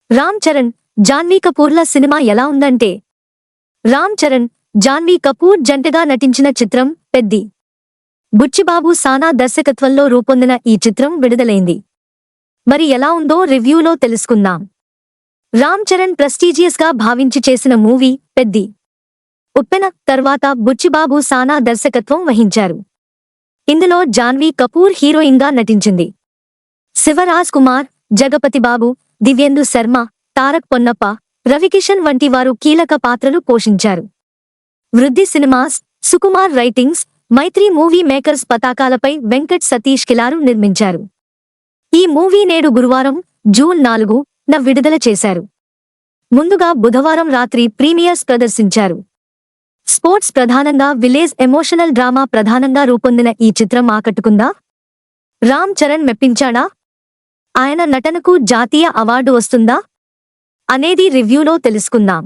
Ram Charan, Janhvi కపూర్ల cinema ఎలా ఉందంటే, రామ్ చరణ్, జాన్వీ కపూర్ జంటగా నటించిన చిత్రం పెద్ది. బుచ్చిబాబు సానా దర్శకత్వంలో రూపొందిన ఈ చిత్రం విడుదలైంది. మరి ఎలా ఉందో రివ్యూలో తెలుసుకుందాం. రామ్ చరణ్ ప్రెస్టీజియస్ గా భావించి చేసిన మూవీ పెద్ది. ఉప్పెన తర్వాత బుచ్చిబాబు సానా దర్శకత్వం వహించారు. ఇందులో జాన్వీ కపూర్ హీరోయిన్ గా నటించింది. శివరాజ్ కుమార్, జగపతి బాబు, దివ్యేందు శర్మ, తారక్ పొన్నప్ప, రవికిషన్ వంటి వారు కీలక పాత్రలు పోషించారు. వృద్ధి సినిమాస్, సుకుమార్ రైటింగ్స్, మైత్రి మూవీ మేకర్స్ పతాకాలపై వెంకట్ సతీష్ కిలారు నిర్మించారు. ఈ మూవీ నేడు గురువారం జూన్ 4న విడుదల చేశారు. ముందుగా బుధవారం రాత్రి ప్రీమియర్స్ ప్రదర్శించారు. స్పోర్ట్స్ ప్రధానంగా విలేజ్ ఎమోషనల్ డ్రామా ప్రధానంగా రూపొందిన ఈ చిత్రం ఆకట్టుకుందా? రామ్ చరణ్ మెప్పించాడా? ఆయన నటనకు జాతీయ అవార్డు వస్తుందా అనేది రివ్యూలో తెలుసుకుందాం.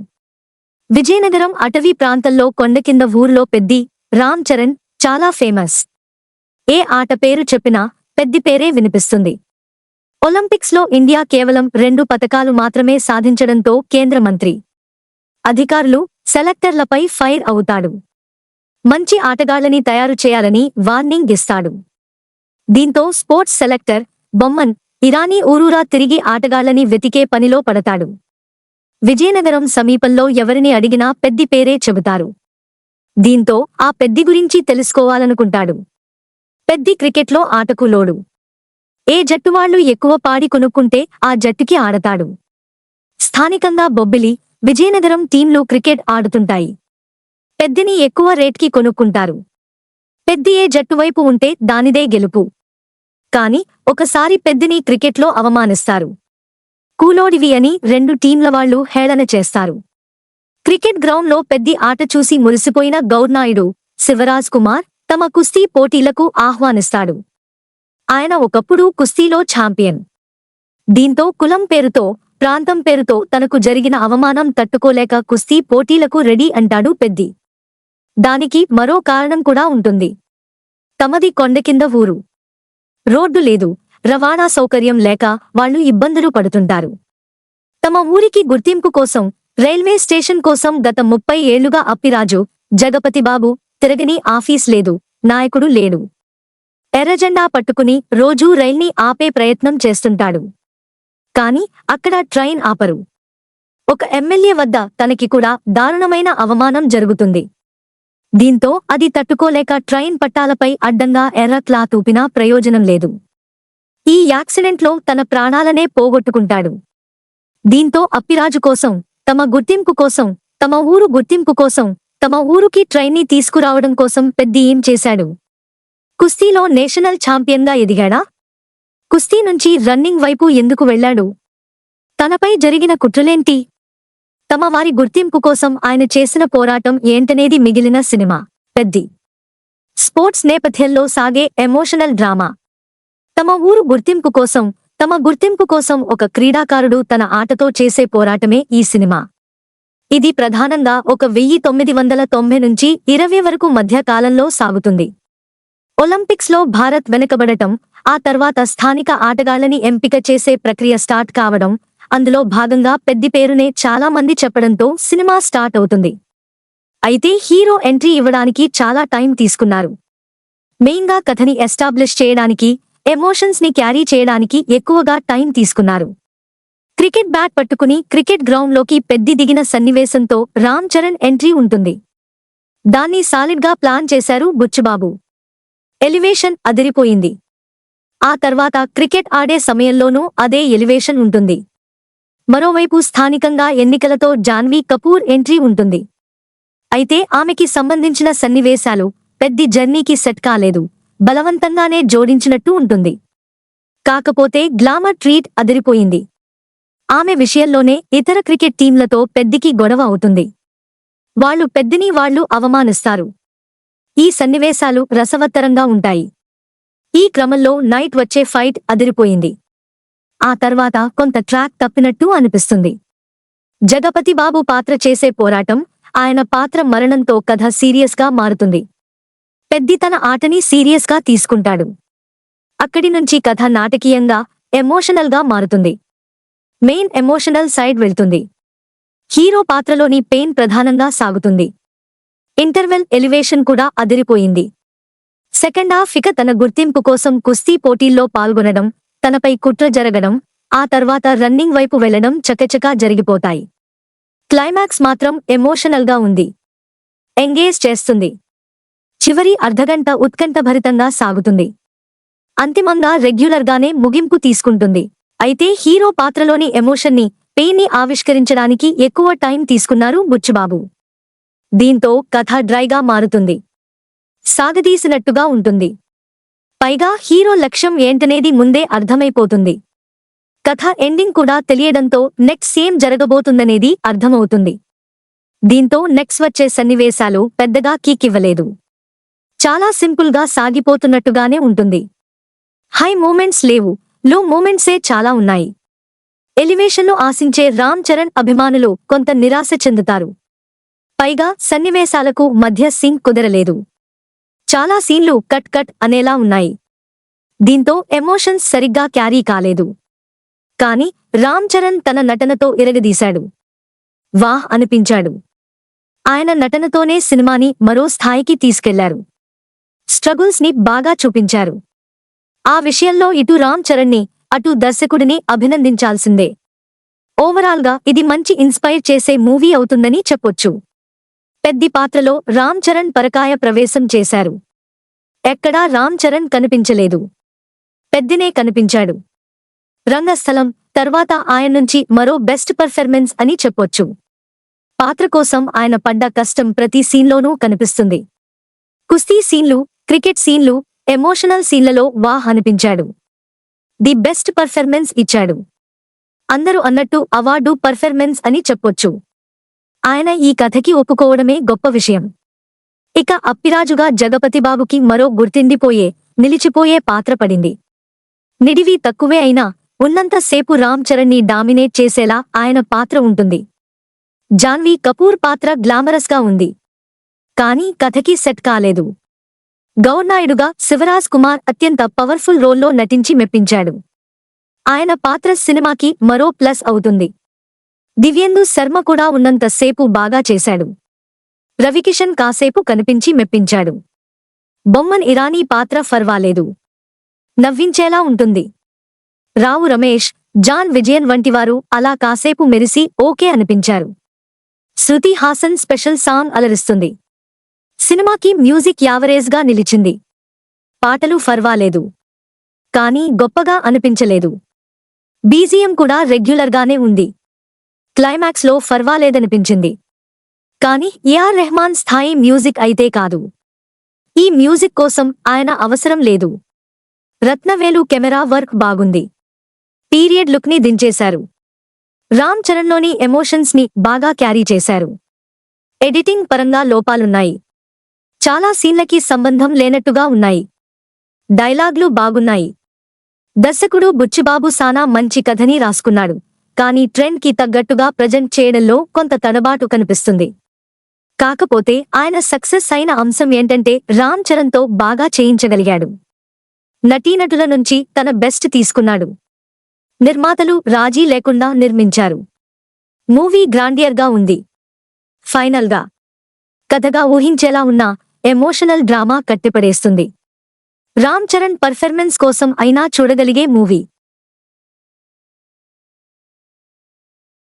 విజయనగరం అటవీ ప్రాంతంలో కొండకింద ఊర్లో పెద్ది. రామ్ చరణ్ చాలా ఫేమస్. ఏ ఆట పేరు చెప్పినా పెద్ది పేరే వినిపిస్తుంది. ఒలింపిక్స్లో ఇండియా కేవలం 2 పతకాలు మాత్రమే సాధించడంతో కేంద్ర మంత్రి, అధికారులు, సెలెక్టర్లపై ఫైర్ అవుతాడు. మంచి ఆటగాళ్లని తయారు చేయాలని వార్నింగ్ ఇస్తాడు. దీంతో స్పోర్ట్స్ సెలెక్టర్ బొమ్మన్ ఇరానీ ఊరూరా తిరిగి ఆటగాళ్లని వెతికే పనిలో పడతాడు. విజయనగరం సమీపంలో ఎవరిని అడిగినా పెద్ది పేరే చెబుతారు. దీంతో ఆ పెద్ది గురించి తెలుసుకోవాలనుకుంటాడు. పెద్ది క్రికెట్లో ఆటకు లోడు. ఏ జట్టువాళ్లు ఎక్కువ పాడి కొనుక్కుంటే ఆ జట్టుకి ఆడతాడు. స్థానికంగా బొబ్బిలి, విజయనగరం టీంలు క్రికెట్ ఆడుతుంటాయి. పెద్దిని ఎక్కువ రేట్కి కొనుక్కుంటారు. పెద్ది ఏ జట్టువైపు ఉంటే దానిదే గెలుపు. కాని ఒకసారి పెద్దిని క్రికెట్లో అవమానిస్తారు. కూలోడివి అని 2 టీంల వాళ్లు హేళన చేస్తారు. క్రికెట్ గ్రౌండ్లో పెద్ది ఆట చూసి మురిసిపోయిన గౌర్నాయుడు, శివరాజ్ కుమార్ తమ కుస్తీ పోటీలకు ఆహ్వానిస్తాడు. ఆయన ఒకప్పుడు కుస్తీలో ఛాంపియన్. దీంతో కులం పేరుతో, ప్రాంతం పేరుతో తనకు జరిగిన అవమానం తట్టుకోలేక కుస్తీ పోటీలకు రెడీ అంటాడు పెద్ది. దానికి మరో కారణం కూడా ఉంటుంది. తమది కొండకింద ఊరు. రోడ్డు లేదు, రవాణా సౌకర్యం లేక వాళ్లు ఇబ్బందులు పడుతుంటారు. తమ ఊరికి గుర్తింపు కోసం, రైల్వే స్టేషన్ కోసం గత 30 ఏళ్లుగా అప్పిరాజు, జగపతి బాబు తిరగని ఆఫీస్ లేదు, నాయకుడు లేడు. ఎర్రజెండా పట్టుకుని రోజూ రైల్ని ఆపే ప్రయత్నం చేస్తుంటాడు. కాని అక్కడ ట్రైన్ ఆపరు. ఒక ఎమ్మెల్యే వద్ద తనకి కూడా దారుణమైన అవమానం జరుగుతుంది. దీంతో అది తట్టుకోలేక ట్రైన్ పట్టాలపై అడ్డంగా ఎర్ర క్లాత్ ఊపినా ప్రయోజనం లేదు. ఈ యాక్సిడెంట్లో తన ప్రాణాలనే పోగొట్టుకుంటాడు. దీంతో అప్పిరాజు కోసం, తమ గుర్తింపు కోసం, తమ ఊరు గుర్తింపు కోసం, తమ ఊరుకి ట్రైన్ని తీసుకురావడం కోసం పెద్ది ఏం చేశాడు? కుస్తీలో నేషనల్ ఛాంపియన్గా ఎదిగాడా? కుస్తీ నుంచి రన్నింగ్ వైపు ఎందుకు వెళ్లాడు? తనపై జరిగిన కుట్రలేంటి? తమ వారి గుర్తింపు కోసం ఆయన చేసిన పోరాటం ఏంటనేది మిగిలిన సినిమా పెద్ది. స్పోర్ట్స్ నేపథ్యంలో సాగే ఎమోషనల్ డ్రామా. తమ ఊరు గుర్తింపు కోసం, తమ గుర్తింపు కోసం ఒక క్రీడాకారుడు తన ఆటతో చేసే పోరాటమే ఈ సినిమా. ఇది ప్రధానంగా 1990 నుంచి 20 వరకు మధ్య కాలంలో సాగుతుంది. ఒలింపిక్స్లో భారత్ వెనుకబడటం, ఆ తర్వాత స్థానిక ఆటగాళ్లని ఎంపిక చేసే ప్రక్రియ స్టార్ట్ కావడం, అందులో భాగంగా పెద్ది పేరునే చాలా మంది చెప్పడంతో సినిమా స్టార్ట్ అవుతుంది. అయితే హీరో ఎంట్రీ ఇవ్వడానికి చాలా టైం తీసుకున్నారు. మెయిన్గా కథని ఎస్టాబ్లిష్ చేయడానికి, ఎమోషన్స్ ని క్యారీ చేయడానికి ఎక్కువగా టైం తీసుకున్నారు. క్రికెట్ బ్యాట్ పట్టుకుని క్రికెట్ గ్రౌండ్లోకి పెద్ది దిగిన సన్నివేశంతో రామ్ చరణ్ ఎంట్రీ ఉంటుంది. దాన్ని సాలిడ్గా ప్లాన్ చేశారు బుచ్చిబాబు. ఎలివేషన్ అదిరిపోయింది. ఆ తర్వాత క్రికెట్ ఆడే సమయంలోనూ అదే ఎలివేషన్ ఉంటుంది. మరోవైపు స్థానికంగా ఎన్నికలతో జాన్వీ కపూర్ ఎంట్రీ ఉంటుంది. అయితే ఆమెకి సంబంధించిన సన్నివేశాలు పెద్ది జర్నీకి సెట్ కాలేదు, బలవంతంగానే జోడించినట్టు ఉంటుంది. కాకపోతే గ్లామర్ ట్రీట్ అదిరిపోయింది. ఆమె విషయంలోనే ఇతర క్రికెట్ టీంలతో పెద్దికి గొడవ అవుతుంది. వాళ్లు పెద్దిని వాళ్లు అవమానిస్తారు. ఈ సన్నివేశాలు రసవత్తరంగా ఉంటాయి. ఈ క్రమంలో నైట్ వచ్చే ఫైట్ అదిరిపోయింది. ఆ తర్వాత కొంత ట్రాక్ తప్పినట్టు అనిపిస్తుంది. జగపతి బాబు పాత్ర చేసే పోరాటం, ఆయన పాత్ర మరణంతో కథ సీరియస్గా మారుతుంది. పెద్ది తన ఆటని సీరియస్గా తీసుకుంటాడు. అక్కడి నుంచి కథ నాటకీయంగా, ఎమోషనల్గా మారుతుంది. మెయిన్ ఎమోషనల్ సైడ్ వెళ్తుంది. హీరో పాత్రలోని పెయిన్ ప్రధానంగా సాగుతుంది. ఇంటర్వెల్ ఎలివేషన్ కూడా అదిరిపోయింది. సెకండ్ హాఫ్ ఇక తన గుర్తింపు కోసం కుస్తీ పోటీల్లో పాల్గొనడం, తనపై కుట్ర జరగడం, ఆ తర్వాత రన్నింగ్ వైపు వెళ్లడం చకచకా జరిగిపోతాయి. క్లైమాక్స్ మాత్రం ఎమోషనల్గా ఉంది. ఎంగేజ్ చేస్తుంది. చివరి అర్ధగంట ఉత్కంఠభరితంగా సాగుతుంది. అంతిమంగా రెగ్యులర్గానే ముగింపు తీసుకుంటుంది. అయితే హీరో పాత్రలోని ఎమోషన్ని, పెయిన్ని ఆవిష్కరించడానికి ఎక్కువ టైం తీసుకున్నారు బుచ్చిబాబు. దీంతో కథ డ్రైగా మారుతుంది. సాగదీసినట్టుగా ఉంటుంది. పైగా హీరో లక్ష్యం ఏంటనేది ముందే అర్థమైపోతుంది. కథ ఎండింగ్ కూడా తెలియడంతో నెక్స్ట్ ఏం జరగబోతుందనేది అర్థమవుతుంది. దీంతో నెక్స్ట్ వచ్చే సన్నివేశాలు పెద్దగా కిక్కివ్వలేదు. చాలా సింపుల్గా సాగిపోతున్నట్టుగానే ఉంటుంది. హై మూమెంట్స్ లేవు, లో మూమెంట్సే చాలా ఉన్నాయి. ఎలివేషన్ను ఆశించే రామ్ చరణ్ అభిమానులు కొంత నిరాశ చెందుతారు. పైగా సన్నివేశాలకు మధ్య సింక్ కుదరలేదు. చాలా సీన్లు కట్ కట్ అనేలా ఉన్నాయి. దీంతో ఎమోషన్స్ సరిగ్గా క్యారీ కాలేదు. కాని రామ్ చరణ్ తన నటనతో ఇరగదీశాడు. వాహ్ అనిపించాడు. ఆయన నటనతోనే సినిమాని మరో స్థాయికి తీసుకెళ్లారు. స్ట్రగుల్స్ ని బాగా చూపించారు. ఆ విషయంలో ఇటు రామ్ చరణ్ని, అటు దర్శకుడిని అభినందించాల్సిందే. ఓవరాల్గా ఇది మంచి ఇన్స్పైర్ చేసే మూవీ అవుతుందని చెప్పొచ్చు. పెద్ది పాత్రలో రామ్ చరణ్ పరకాయ ప్రవేశం చేశారు. ఎక్కడా రామ్ చరణ్ కనిపించలేదు. పెద్దినే కనిపించాడు. రంగస్థలం తర్వాత ఆయన నుంచి మరో బెస్ట్ పర్ఫార్మెన్స్ అని చెప్పొచ్చు. పాత్ర కోసం ఆయన పడ్డ కష్టం ప్రతి సీన్లోనూ కనిపిస్తుంది. కుస్తీ సీన్లు, క్రికెట్ సీన్లు, ఎమోషనల్ సీన్లలో వాహ్ అనిపించాడు. ది బెస్ట్ పర్ఫార్మెన్స్ ఇచ్చాడు. అందరూ అన్నట్టు అవార్డు పర్ఫార్మెన్స్ అని చెప్పొచ్చు. ఆయన ఈ కథకి ఒప్పుకోవడమే గొప్ప విషయం. ఇక అప్పిరాజుగా జగపతిబాబుకి మరో నిలిచిపోయే పాత్ర పడింది. నిడివి తక్కువే అయినా ఉన్నంతసేపు రామ్ చరణ్ని డామినేట్ చేసేలా ఆయన పాత్ర ఉంటుంది. జాన్వీ కపూర్ పాత్ర గ్లామరస్గా ఉంది. కానీ కథకి సెట్ కాలేదు. గౌర్నాయుడుగా శివరాజ్ కుమార్ అత్యంత పవర్ఫుల్ రోల్లో నటించి మెప్పించాడు. ఆయన పాత్ర సినిమాకి మరో ప్లస్ అవుతుంది. దివ్యేందు శర్మ కూడా ఉన్నంతసేపు బాగా చేశాడు. రవికిషన్ కాసేపు కనిపించి మెప్పించాడు. బొమ్మన్ ఇరానీ పాత్ర ఫర్వాలేదు, నవ్వించేలా ఉంటుంది. రావు రమేష్, జాన్ విజయన్ వంటివారు అలా కాసేపు మెరిసి ఓకే అనిపించారు. Shruti Haasan special song అలరిస్తుంది. సినిమాకి మ్యూజిక్ యావరేజ్గా నిలిచింది. పాటలు ఫర్వాలేదు, కానీ గొప్పగా అనిపించలేదు. బీజిఎం కూడా రెగ్యులర్గానే ఉంది. క్లైమాక్స్లో ఫర్వాలేదనిపించింది. కాని ఏఆర్ రెహమాన్ స్థాయి మ్యూజిక్ అయితే కాదు. ఈ మ్యూజిక్ కోసం ఆయన అవసరం లేదు. రత్నవేలు కెమెరా వర్క్ బాగుంది. పీరియడ్ లుక్ని దించేశారు. రామ్ చరణ్లోని ఎమోషన్స్ ని బాగా క్యారీ చేశారు. ఎడిటింగ్ పరంగా లోపాలున్నాయి. చాలా సీన్లకి సంబంధం లేనట్టుగా ఉన్నాయి. డైలాగ్లు బాగున్నాయి. దర్శకుడు బుచ్చిబాబు సానా మంచి కథని రాసుకున్నాడు. కానీ ట్రెండ్ కి తగ్గట్టుగా ప్రజెంట్ చేయడంలో కొంత తడబాటు కనిపిస్తుంది. కాకపోతే ఆయన సక్సెస్ అయిన అంశం ఏంటంటే రామ్ చరణ్తో బాగా చేయించగలిగాడు. నటీనటుల నుంచి తన బెస్ట్ తీసుకున్నాడు. నిర్మాతలు రాజీ లేకుండా నిర్మించారు. మూవీ గ్రాండియర్గా ఉంది. ఫైనల్గా కథగా ఊహించేలా ఉన్న ఎమోషనల్ డ్రామా కట్టిపడేస్తుంది. రామ్ చరణ్ పర్ఫార్మెన్స్ కోసం అయినా చూడగలిగే మూవీ.